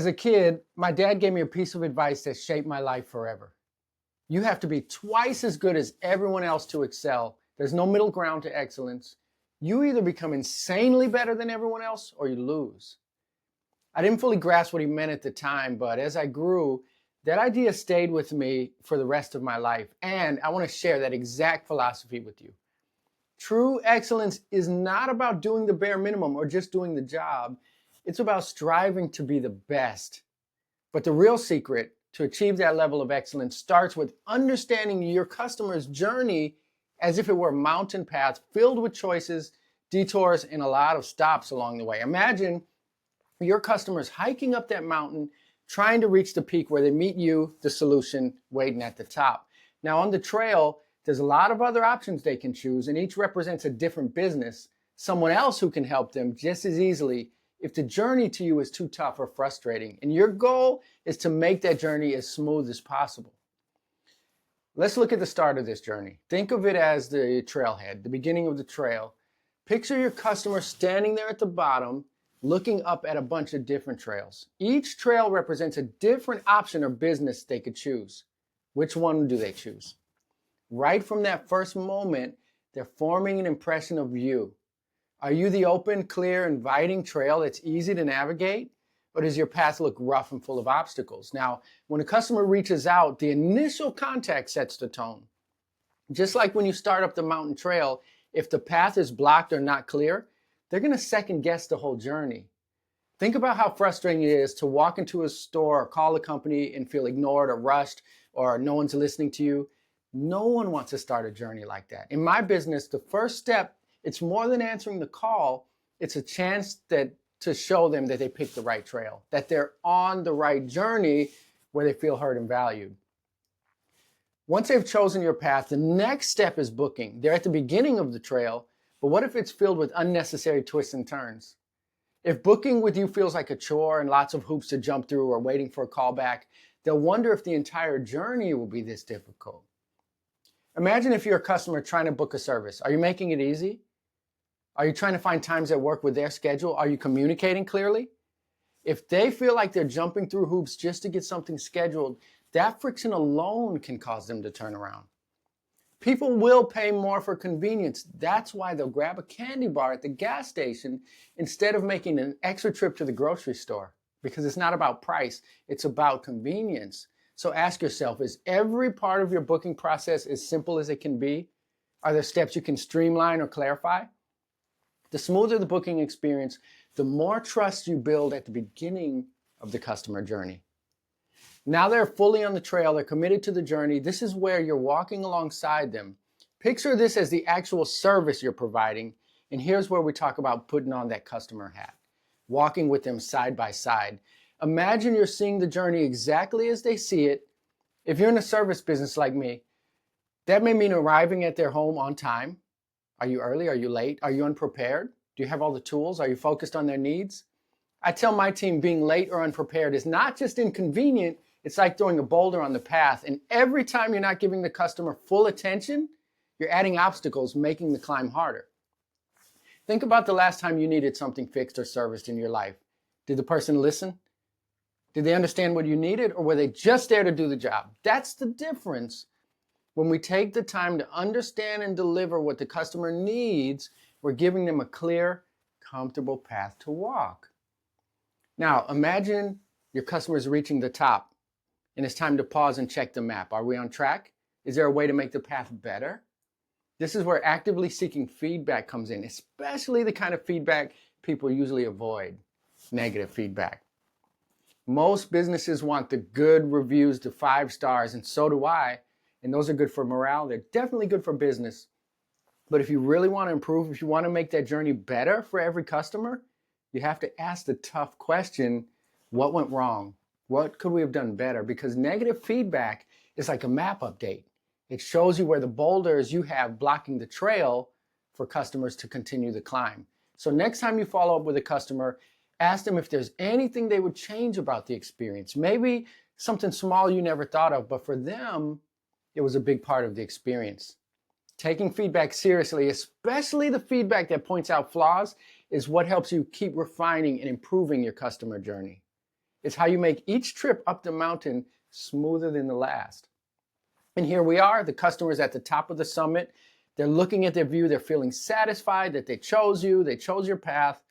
As a kid, my dad gave me a piece of advice that shaped my life forever. You have to be twice as good as everyone else to excel. There's no middle ground to excellence. You either become insanely better than everyone else or you lose. I didn't fully grasp what he meant at the time, but as I grew, that idea stayed with me for the rest of my life. And I want to share that exact philosophy with you. True excellence is not about doing the bare minimum or just doing the job. It's about striving to be the best. But the real secret to achieve that level of excellence starts with understanding your customer's journey as if it were a mountain path filled with choices, detours, and a lot of stops along the way. Imagine your customers hiking up that mountain, trying to reach the peak where they meet you, the solution, waiting at the top. Now on the trail, there's a lot of other options they can choose, and each represents a different business, someone else who can help them just as easily if the journey to you is too tough or frustrating. And your goal is to make that journey as smooth as possible. Let's look at the start of this journey. Think of it as the trailhead, the beginning of the trail. Picture your customer standing there at the bottom, looking up at a bunch of different trails. Each trail represents a different option or business they could choose. Which one do they choose? Right from that first moment, they're forming an impression of you. Are you the open, clear, inviting trail that's easy to navigate? Or does your path look rough and full of obstacles? Now, when a customer reaches out, the initial contact sets the tone. Just like when you start up the mountain trail, if the path is blocked or not clear, they're going to second guess the whole journey. Think about how frustrating it is to walk into a store or call a company and feel ignored or rushed or no one's listening to you. No one wants to start a journey like that. In my business, the first step, it's more than answering the call. It's a chance to show them that they picked the right trail, that they're on the right journey where they feel heard and valued. Once they've chosen your path, the next step is booking. They're at the beginning of the trail, but what if it's filled with unnecessary twists and turns? If booking with you feels like a chore and lots of hoops to jump through or waiting for a call back, they'll wonder if the entire journey will be this difficult. Imagine if you're a customer trying to book a service. Are you making it easy? Are you trying to find times that work with their schedule? Are you communicating clearly? If they feel like they're jumping through hoops just to get something scheduled, that friction alone can cause them to turn around. People will pay more for convenience. That's why they'll grab a candy bar at the gas station instead of making an extra trip to the grocery store, because it's not about price, it's about convenience. So ask yourself, is every part of your booking process as simple as it can be? Are there steps you can streamline or clarify? The smoother the booking experience, the more trust you build at the beginning of the customer journey. Now they're fully on the trail, they're committed to the journey. This is where you're walking alongside them. Picture this as the actual service you're providing. And here's where we talk about putting on that customer hat, walking with them side by side. Imagine you're seeing the journey exactly as they see it. If you're in a service business like me, that may mean arriving at their home on time. Are you early? Are you late? Are you unprepared? Do you have all the tools? Are you focused on their needs? I tell my team being late or unprepared is not just inconvenient, it's like throwing a boulder on the path. And every time you're not giving the customer full attention, you're adding obstacles, making the climb harder. Think about the last time you needed something fixed or serviced in your life. Did the person listen? Did they understand what you needed, or were they just there to do the job? That's the difference. When we take the time to understand and deliver what the customer needs, we're giving them a clear, comfortable path to walk. Now, imagine your customer is reaching the top and it's time to pause and check the map. Are we on track? Is there a way to make the path better? This is where actively seeking feedback comes in, especially the kind of feedback people usually avoid, negative feedback. Most businesses want the good reviews to 5 stars, and so do I. And those are good for morale. They're definitely good for business. But if you really want to improve, if you want to make that journey better for every customer, you have to ask the tough question, what went wrong? What could we have done better? Because negative feedback is like a map update. It shows you where the boulders you have blocking the trail for customers to continue the climb. So next time you follow up with a customer, ask them if there's anything they would change about the experience. Maybe something small you never thought of, but for them, it was a big part of the experience. Taking feedback seriously, especially the feedback that points out flaws, is what helps you keep refining and improving your customer journey. It's how you make each trip up the mountain smoother than the last. And here we are, the customer's at the top of the summit. They're looking at their view. They're feeling satisfied that they chose you. They chose your path.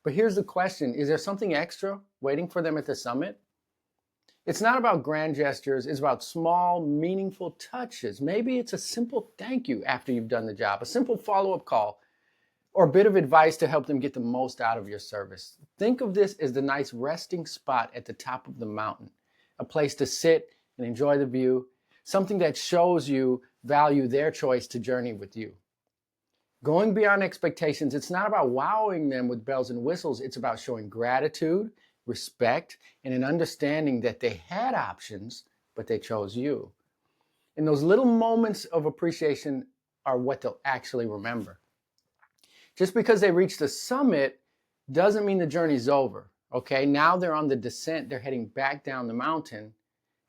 But here's the question. Is there something extra waiting for them at the summit? It's not about grand gestures. It's about small, meaningful touches. Maybe it's a simple thank you after you've done the job, a simple follow-up call, or a bit of advice to help them get the most out of your service. Think of this as the nice resting spot at the top of the mountain, a place to sit and enjoy the view, something that shows you value their choice to journey with you. Going beyond expectations, it's not about wowing them with bells and whistles. It's about showing gratitude, respect, and an understanding that they had options, but they chose you. And those little moments of appreciation are what they'll actually remember. Just because they reached the summit doesn't mean the journey's over, okay? Now they're on the descent. They're heading back down the mountain.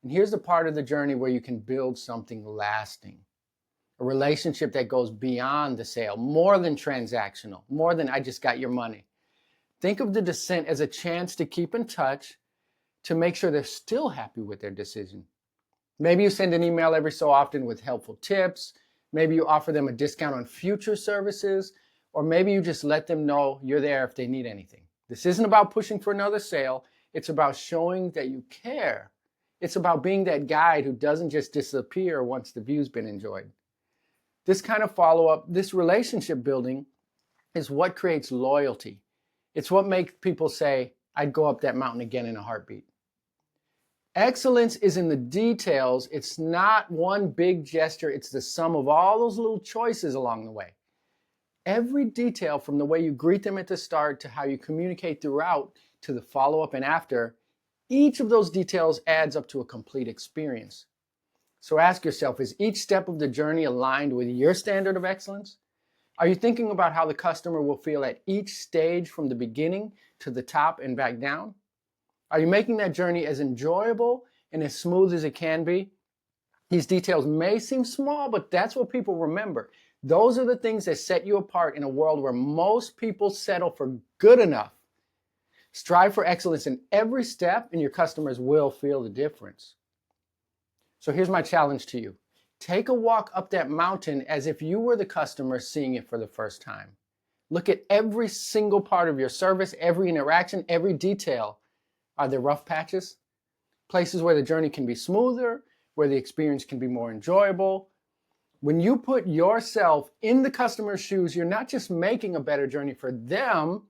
And here's the part of the journey where you can build something lasting. A relationship that goes beyond the sale, more than transactional, more than I just got your money. Think of the descent as a chance to keep in touch, to make sure they're still happy with their decision. Maybe you send an email every so often with helpful tips. Maybe you offer them a discount on future services, or maybe you just let them know you're there if they need anything. This isn't about pushing for another sale. It's about showing that you care. It's about being that guide who doesn't just disappear once the view's been enjoyed. This kind of follow-up, this relationship building is what creates loyalty. It's what makes people say, I'd go up that mountain again in a heartbeat. Excellence is in the details. It's not one big gesture. It's the sum of all those little choices along the way. Every detail, from the way you greet them at the start to how you communicate throughout to the follow-up and after, each of those details adds up to a complete experience. So ask yourself, is each step of the journey aligned with your standard of excellence? Are you thinking about how the customer will feel at each stage from the beginning to the top and back down? Are you making that journey as enjoyable and as smooth as it can be? These details may seem small, but that's what people remember. Those are the things that set you apart in a world where most people settle for good enough. Strive for excellence in every step, and your customers will feel the difference. So here's my challenge to you. Take a walk up that mountain as if you were the customer seeing it for the first time. Look at every single part of your service, every interaction, every detail. Are there rough patches? Places where the journey can be smoother, where the experience can be more enjoyable. When you put yourself in the customer's shoes, you're not just making a better journey for them,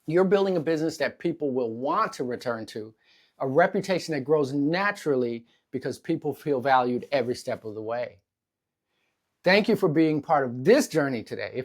you're building a business that people will want to return to, a reputation that grows naturally because people feel valued every step of the way. Thank you for being part of this journey today.